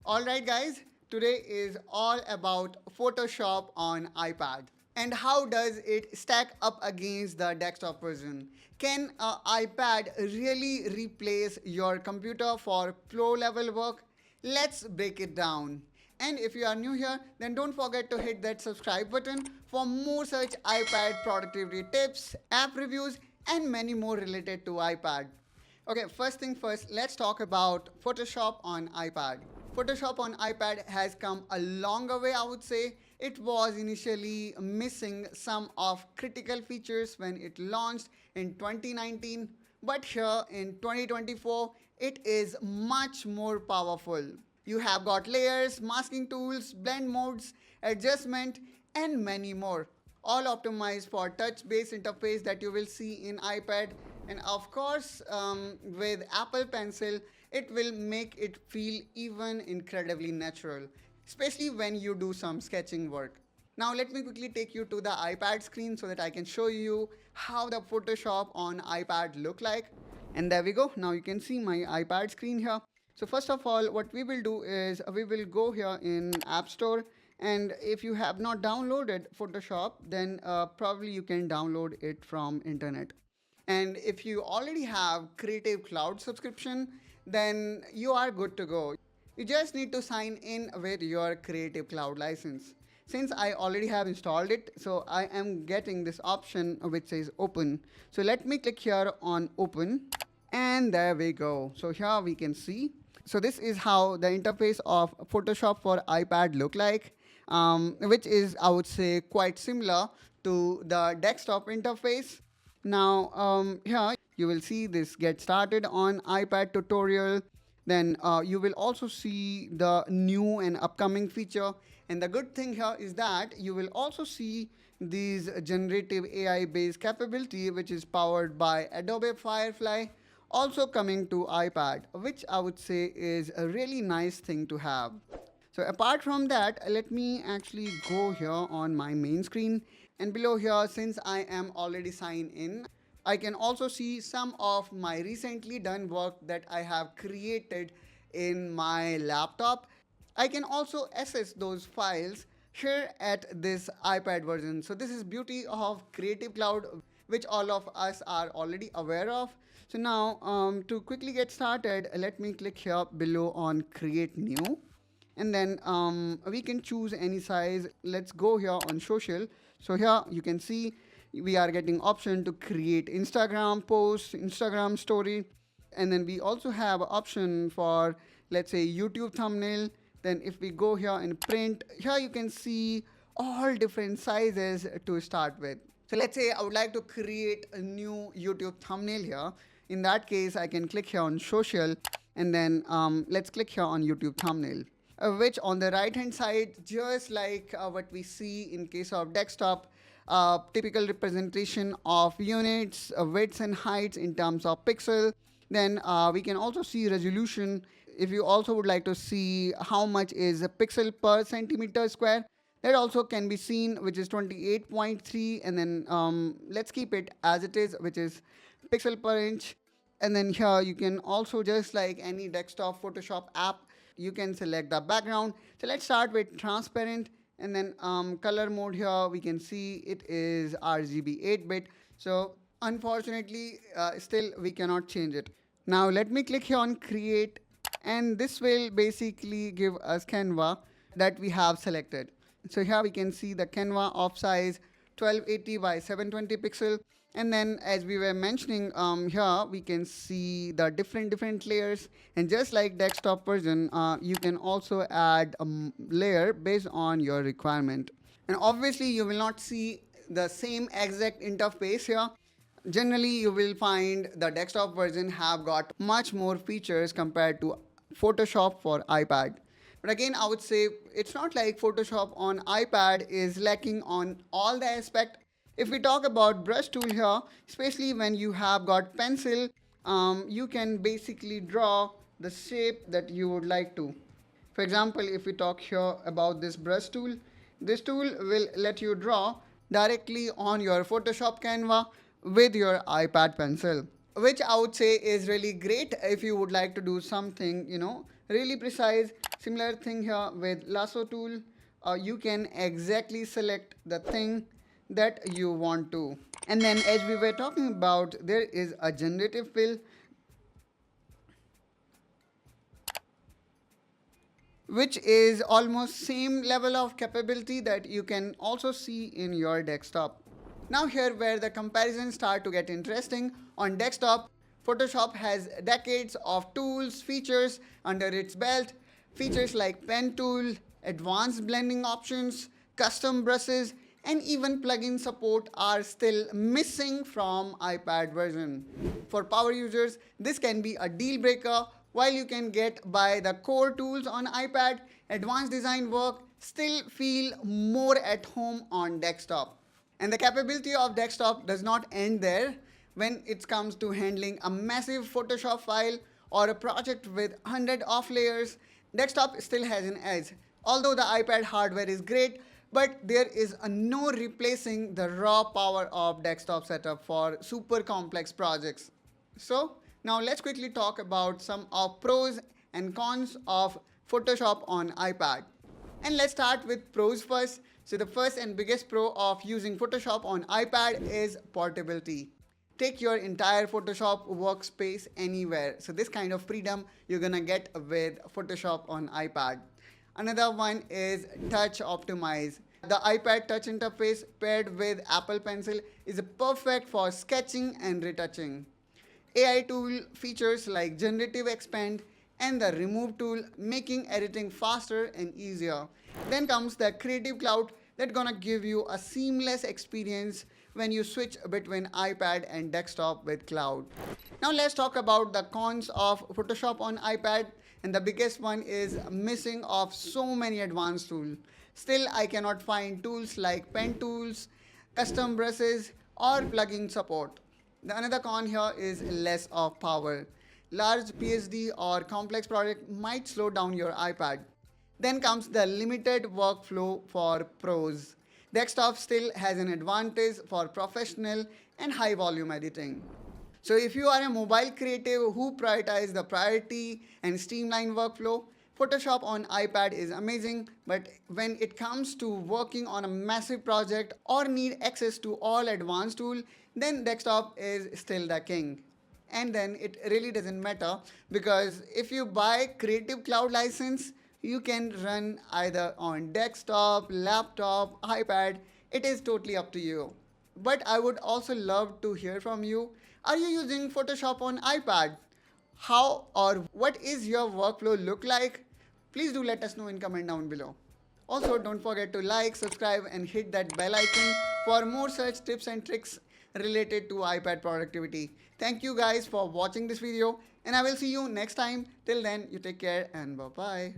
Alright guys, today is all about Photoshop on iPad. And how does it stack up against the desktop version? Can an iPad really replace your computer for pro level work? Let's break it down. And if you are new here, then don't forget to hit that subscribe button for more such iPad productivity tips, app reviews, and many more related to iPad. Okay, first thing first, let's talk about Photoshop on iPad. Photoshop on iPad has come a longer way, I would say. It was initially missing some of critical features when it launched in 2019, but here in 2024, it is much more powerful. You have got layers, masking tools, blend modes, adjustment, and many more. All optimized for touch-based interface that you will see in iPad. And of course, with Apple Pencil, it will make it feel even incredibly natural, especially when you do some sketching work. Now let me quickly take you to the iPad screen so that I can show you how the Photoshop on iPad look like. And there we go. Now you can see my iPad screen here. So first of all, what we will do is we will go here in App Store, and if you have not downloaded Photoshop, then probably you can download it from internet. And if you already have Creative Cloud subscription, then you are good to go. You just need to sign in with your Creative Cloud license. Since I already have installed it, so I am getting this option which says open. So let me click here on open, and there we go. So here we can see. So this is how the interface of Photoshop for iPad look like, which is, I would say, quite similar to the desktop interface. Now here you will see this get started on iPad tutorial. Then you will also see the new and upcoming feature. And the good thing here is that you will also see these generative AI based capability, which is powered by Adobe Firefly, also coming to iPad, which I would say is a really nice thing to have. So apart from that, let me actually go here on my main screen, and below here, since I am already signed in, I can also see some of my recently done work that I have created in my laptop. I can also access those files here at this iPad version. So this is beauty of Creative Cloud, which all of us are already aware of. So now to quickly get started, let me click here below on create new, and then we can choose any size. Let's go here on social. So here you can see we are getting option to create Instagram post, Instagram story, and then we also have option for, let's say, YouTube thumbnail. Then if we go here and print, here you can see all different sizes to start with. So let's say I would like to create a new YouTube thumbnail here. In that case, I can click here on social, and then let's click here on YouTube thumbnail, which on the right hand side, just like what we see in case of desktop, typical representation of units, widths and heights in terms of pixel. Then we can also see resolution. If you also would like to see how much is a pixel per centimeter square, that also can be seen, which is 28.3. And then let's keep it as it is, which is pixel per inch. And then here you can also, just like any desktop Photoshop app, you can select the background. So let's start with transparent, and then color mode here we can see it is RGB 8-bit. So unfortunately still we cannot change it. Now let me click here on create, and this will basically give us Canva that we have selected. So here we can see the Canva of size 1280 by 720 pixel. And then as we were mentioning, here we can see the different layers, and just like desktop version, you can also add a layer based on your requirement. And obviously you will not see the same exact interface here. Generally you will find the desktop version have got much more features compared to Photoshop for iPad. But again, I would say it's not like Photoshop on iPad is lacking on all the aspect. If we talk about brush tool here, especially when you have got pencil, you can basically draw the shape that you would like to. For example, if we talk here about this brush tool, this tool will let you draw directly on your Photoshop Canva with your iPad pencil. which I would say is really great if you would like to do something, really precise. Similar thing here with lasso tool. You can exactly select the thing that you want to. And then as we were talking about, there is a generative fill, which is almost same level of capability that you can also see in your desktop. Now here where the comparisons start to get interesting. On desktop, Photoshop has decades of tools, features under its belt. Features like pen tool, advanced blending options, custom brushes, and even plugin support are still missing from iPad version. For power users, this can be a deal breaker. While you can get by the core tools on iPad, advanced design work still feel more at home on desktop. And the capability of desktop does not end there. When it comes to handling a massive Photoshop file or a project with 100 of layers, desktop still has an edge. Although the iPad hardware is great, but there is no replacing the raw power of desktop setup for super complex projects. So now let's quickly talk about some of pros and cons of Photoshop on iPad. And let's start with pros first. So the first and biggest pro of using Photoshop on iPad is portability. Take your entire Photoshop workspace anywhere. So this kind of freedom you're gonna get with Photoshop on iPad. Another one is touch optimize. The iPad touch interface paired with Apple Pencil is perfect for sketching and retouching. AI tool features like generative expand and the remove tool making editing faster and easier. Then comes the creative cloud that's gonna give you a seamless experience when you switch between iPad and desktop with cloud. Now let's talk about the cons of Photoshop on iPad, and the biggest one is missing of so many advanced tools. Still I cannot find tools like pen tools, custom brushes or plugin support. The another con here is less of power. Large PSD or complex project might slow down your iPad. Then comes the limited workflow for pros. Desktop still has an advantage for professional and high volume editing. So if you are a mobile creative who prioritize the priority and streamline workflow, Photoshop on iPad is amazing, but when it comes to working on a massive project or need access to all advanced tools, then desktop is still the king. And then it really doesn't matter because if you buy Creative Cloud license, you can run either on desktop, laptop, iPad. It is totally up to you. But I would also love to hear from you. Are you using Photoshop on iPad? How or what is your workflow look like? Please do let us know in comment down below. Also, don't forget to like, subscribe and hit that bell icon for more such tips and tricks related to iPad productivity. Thank you guys for watching this video and I will see you next time. Till then, you take care and bye-bye.